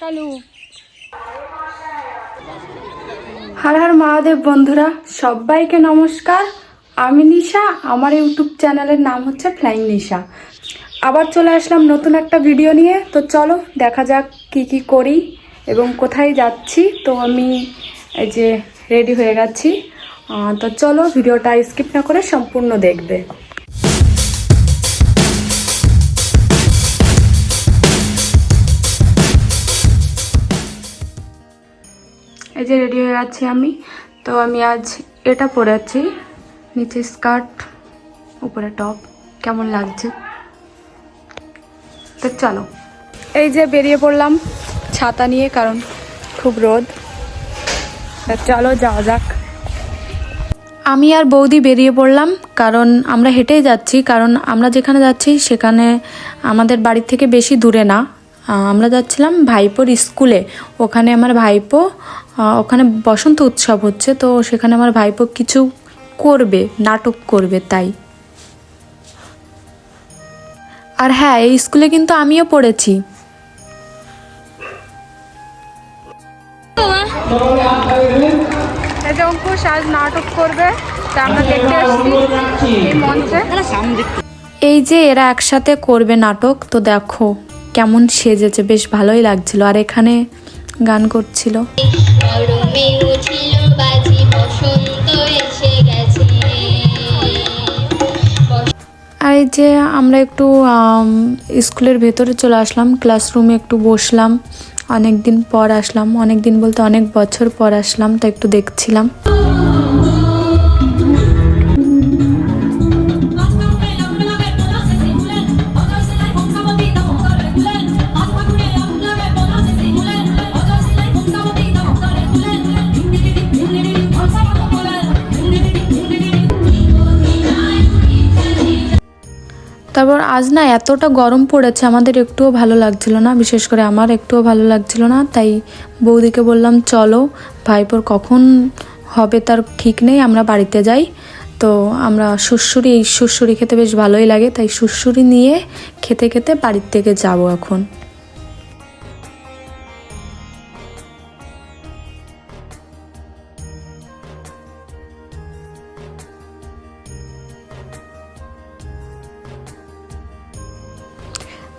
কালু। হর হর মহাদেব বন্ধুরা, সবাইকে নমস্কার। আমি নিশা, আমার ইউটিউব চ্যানেলের নাম হচ্ছে ফ্লাইং নিশা। আবার চলে আসলাম নতুন একটা ভিডিও নিয়ে। তো চলো দেখা যাক কি কি করি এবং কোথায় যাচ্ছি। তো আমি এই যে রেডি হয়ে গেছি। তো চলো ভিডিওটা স্কিপ না করে সম্পূর্ণ দেখবে। এই যে রেডি হয়ে গেছি আমি। তো আমি আজ এটা পরেছি, নিচে স্কার্ট উপরে টপ। কেমন লাগছে? তো চলো, এই যে বেরিয়ে পড়লাম ছাতা নিয়ে, কারণ খুব রোদ। চলো যাওয়া যাক। আমি আর বৌদি বেরিয়ে পড়লাম, কারণ আমরা হেঁটেই যাচ্ছি। কারণ আমরা যেখানে যাচ্ছি সেখানে আমাদের বাড়ির থেকে বেশি দূরে না। আমরা যাচ্ছিলাম ভাইপোর স্কুলে। ওখানে আমার ভাইপো, ওখানে বসন্ত উৎসব হচ্ছে, তো সেখানে আমার ভাইপো কিছু করবে, নাটক করবে তাই। আর হ্যাঁ, এই স্কুলে কিন্তু আমিও পড়েছি। এই যে অঙ্কুশ আজ নাটক করবে, তা আমরা দেখতে আসছি এই মঞ্চে। এই যে এরা একসাথে করবে নাটক, তো দেখো কেমন সেজেছে, বেশ ভালোই লাগছিল। আর এখানে গান করছিল। আর এই যে আমরা একটু স্কুলের ভেতরে চলে আসলাম, ক্লাসরুমে একটু বসলাম। অনেক দিন পর আসলাম, অনেক দিন বলতে অনেক বছর পর আসলাম, তো একটু দেখছিলাম। তারপর আজ না এতটা গরম পড়েছে, আমাদের একটুও ভালো লাগছিল না, বিশেষ করে আমার একটুও ভালো লাগছিল না। তাই বৌদিকে বললাম চলো, ভাইপোর কখন হবে তার ঠিক নেই, আমরা বাড়িতে যাই। তো আমরা সুড়সুড়ি খেতে বেশ ভালোই লাগে, তাই সুড়সুড়ি নিয়ে খেতে খেতে বাড়ির থেকে যাবো এখন।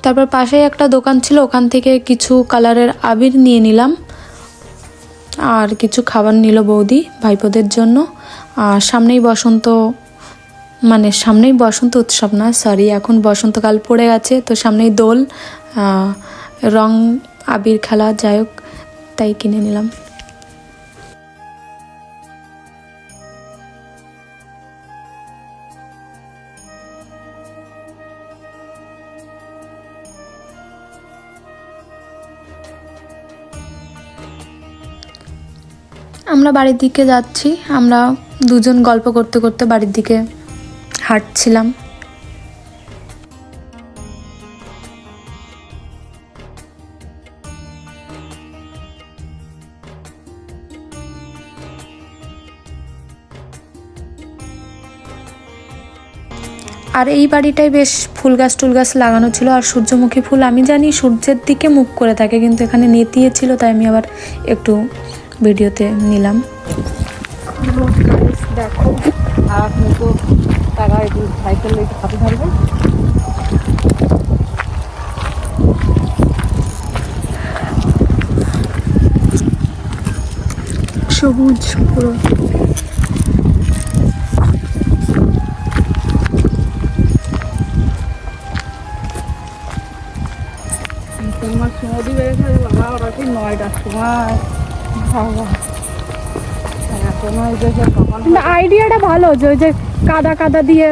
তারপর পাশেই একটা দোকান ছিল, ওখান থেকে কিছু কালারের আবির নিয়ে নিলাম, আর কিছু খাবার নিল বৌদি ভাইপোদের জন্য। সামনেই বসন্ত উৎসব না, সরি, এখন বসন্তকাল পড়ে গেছে, তো সামনেই দোল, রং আবির খেলা, যাই হোক তাই কিনে নিলাম। আমরা বাড়ির দিকে যাচ্ছি, আমরা দুজন গল্প করতে করতে বাড়ির দিকে হাঁটছিলাম। আর এই বাড়িটায় বেশ ফুল গাছ টুল গাছ লাগানো ছিল, আর সূর্যমুখী ফুল আমি জানি সূর্যের দিকে মুখ করে থাকে, কিন্তু এখানে নেতিয়ে ছিল, তাই আমি আবার একটু ভিডিওতে নিলাম। দেখো সবুজ পুরো। আইডিয়াটা ভালো, যে ওই যে কাদা কাদা দিয়ে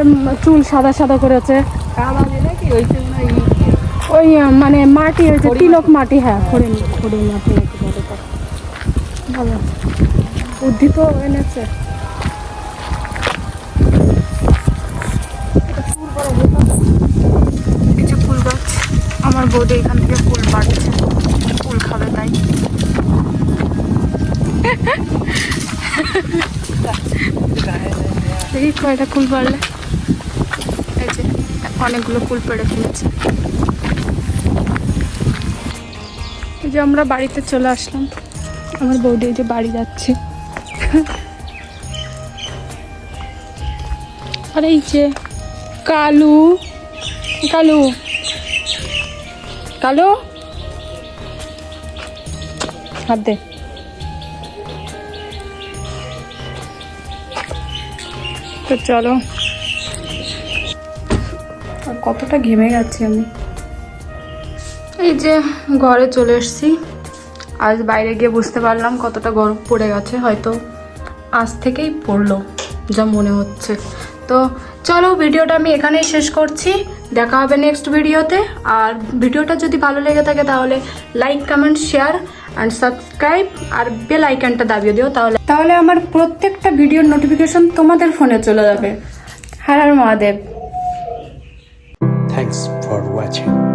চুল সাদা সাদা করেছে, ওই মানে মাটি, ওই যে তিলক মাটি, হ্যাঁ খড়ি মাটি ভালো বুদ্ধি তো এনেছে। কিছু ফুল গাছ, আমার বৌদি এখান থেকে ফুল পাড়ছে, ফুল খাবে তাই। দেখি কয়টা ফুল পারলে। এই যে অনেকগুলো ফুল পেড়ে ফেলেছে। এই যে আমরা বাড়িতে চলে আসলাম, আমার বৌদি এই যে বাড়ি যাচ্ছে। আর এই যে কালু কালু কালু হাত দে। তো চলো, আর কতটা ঘেমে গেছি আমি। এই যে ঘরে চলে এসেছি। আজ বাইরে গিয়ে বুঝতে পারলাম কতটা গরম পড়ে গেছে, হয়তো আজ থেকেই পড়লো যা মনে হচ্ছে। তো চলো, ভিডিওটা আমি এখানেই শেষ করছি। দেখা হবে নেক্সট ভিডিওতে। আর ভিডিওটা যদি ভালো লেগে থাকে তাহলে like, comment, share and subscribe আর বেল আইকনটা দাবিয়ে দিও, তাহলে আমার প্রত্যেকটা ভিডিওর নোটিফিকেশন তোমাদের ফোনে চলে যাবে। Har Har Mahadev. Thanks for watching.